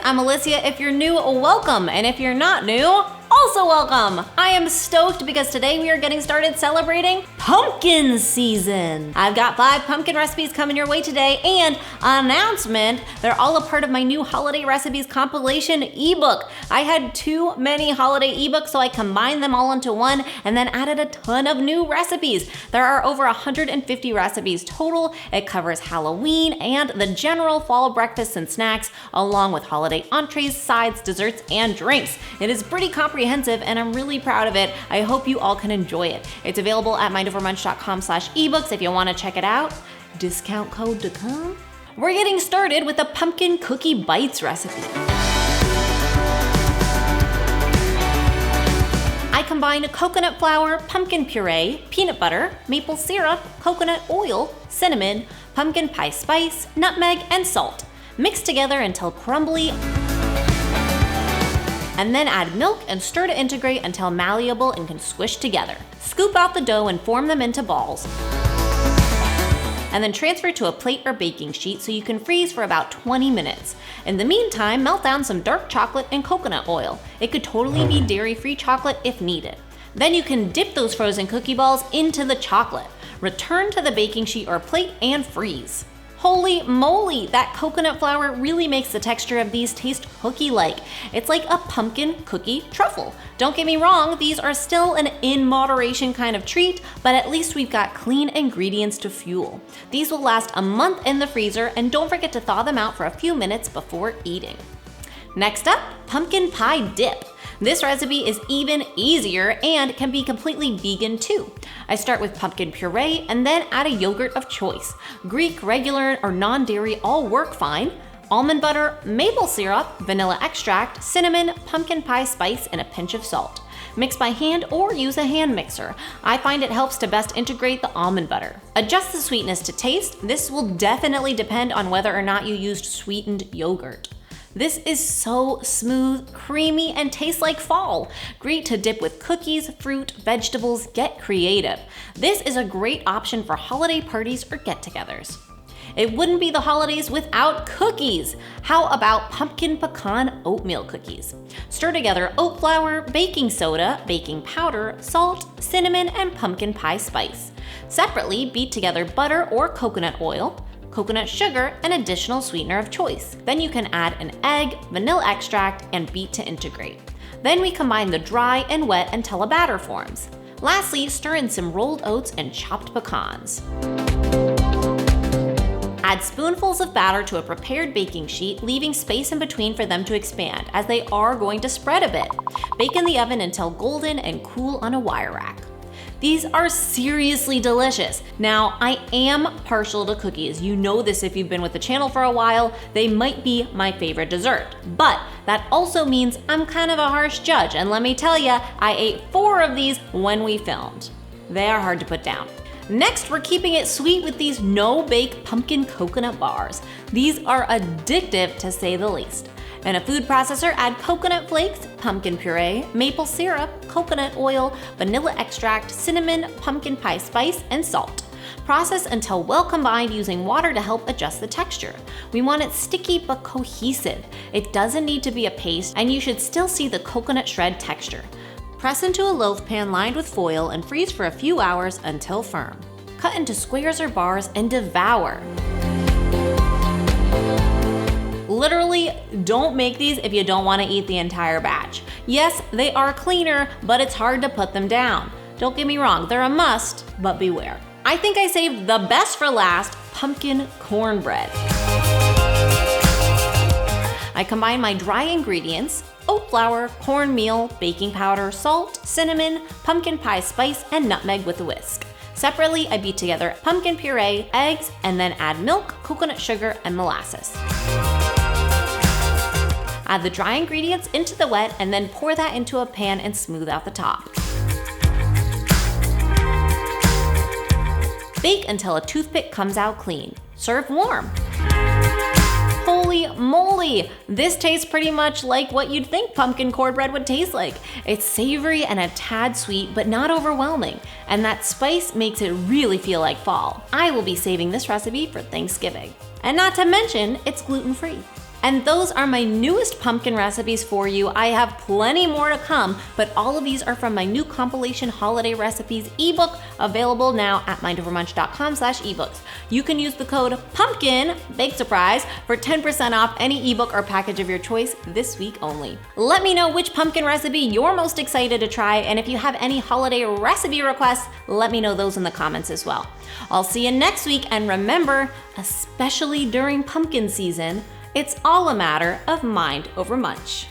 I'm Alyssia. If you're new, welcome. And if you're not new, also welcome! I am stoked because today we are getting started celebrating pumpkin season. I've got 5 pumpkin recipes coming your way today and an announcement. They're all a part of my new holiday recipes compilation ebook. I had too many holiday ebooks, so I combined them all into one and then added a ton of new recipes. There are over 150 recipes total. It covers Halloween and the general fall breakfasts and snacks, along with holiday entrees, sides, desserts, and drinks. It is pretty comprehensive and I'm really proud of it. I hope you all can enjoy it. It's available at mindovermunch.com/ebooks if you want to check it out. Discount code to come. We're getting started with the pumpkin cookie bites recipe. I combined coconut flour, pumpkin puree, peanut butter, maple syrup, coconut oil, cinnamon, pumpkin pie spice, nutmeg, and salt. Mix together until crumbly, and then add milk and stir to integrate until malleable and can squish together. Scoop out the dough and form them into balls. And then transfer to a plate or baking sheet so you can freeze for about 20 minutes. In the meantime, melt down some dark chocolate and coconut oil. It could totally be dairy-free chocolate if needed. Then you can dip those frozen cookie balls into the chocolate. Return to the baking sheet or plate and freeze. Holy moly, that coconut flour really makes the texture of these taste cookie-like. It's like a pumpkin cookie truffle. Don't get me wrong, these are still an in moderation kind of treat, but at least we've got clean ingredients to fuel. These will last a month in the freezer, and don't forget to thaw them out for a few minutes before eating. Next up, pumpkin pie dip. This recipe is even easier and can be completely vegan too. I start with pumpkin puree and then add a yogurt of choice. Greek, regular, or non-dairy all work fine. Almond butter, maple syrup, vanilla extract, cinnamon, pumpkin pie spice, and a pinch of salt. Mix by hand or use a hand mixer. I find it helps to best integrate the almond butter. Adjust the sweetness to taste. This will definitely depend on whether or not you used sweetened yogurt. This is so smooth, creamy, and tastes like fall. Great to dip with cookies, fruit, vegetables, get creative. This is a great option for holiday parties or get-togethers. It wouldn't be the holidays without cookies. How about pumpkin pecan oatmeal cookies? Stir together oat flour, baking soda, baking powder, salt, cinnamon, and pumpkin pie spice. Separately, beat together butter or coconut oil, coconut sugar, and additional sweetener of choice. Then you can add an egg, vanilla extract, and beat to integrate. Then we combine the dry and wet until a batter forms. Lastly, stir in some rolled oats and chopped pecans. Add spoonfuls of batter to a prepared baking sheet, leaving space in between for them to expand, as they are going to spread a bit. Bake in the oven until golden and cool on a wire rack. These are seriously delicious. Now, I am partial to cookies. You know this if you've been with the channel for a while. They might be my favorite dessert. But that also means I'm kind of a harsh judge. And let me tell you, I ate 4 of these when we filmed. They are hard to put down. Next, we're keeping it sweet with these no-bake pumpkin coconut bars. These are addictive to say the least. In a food processor, add coconut flakes, pumpkin puree, maple syrup, coconut oil, vanilla extract, cinnamon, pumpkin pie spice, and salt. Process until well combined using water to help adjust the texture. We want it sticky but cohesive. It doesn't need to be a paste, and you should still see the coconut shred texture. Press into a loaf pan lined with foil and freeze for a few hours until firm. Cut into squares or bars and devour. Literally, don't make these if you don't want to eat the entire batch. Yes, they are cleaner, but it's hard to put them down. Don't get me wrong, they're a must, but beware. I think I saved the best for last, pumpkin cornbread. I combine my dry ingredients, oat flour, cornmeal, baking powder, salt, cinnamon, pumpkin pie spice, and nutmeg with a whisk. Separately, I beat together pumpkin puree, eggs, and then add milk, coconut sugar, and molasses. Add the dry ingredients into the wet and then pour that into a pan and smooth out the top. Bake until a toothpick comes out clean. Serve warm. Holy moly! This tastes pretty much like what you'd think pumpkin cornbread would taste like. It's savory and a tad sweet, but not overwhelming. And that spice makes it really feel like fall. I will be saving this recipe for Thanksgiving. And not to mention, it's gluten-free. And those are my newest pumpkin recipes for you. I have plenty more to come, but all of these are from my new compilation holiday recipes ebook, available now at mindovermunch.com/ebooks. You can use the code PUMPKIN, big surprise, for 10% off any ebook or package of your choice this week only. Let me know which pumpkin recipe you're most excited to try, and if you have any holiday recipe requests, let me know those in the comments as well. I'll see you next week, and remember, especially during pumpkin season, it's all a matter of mind over munch.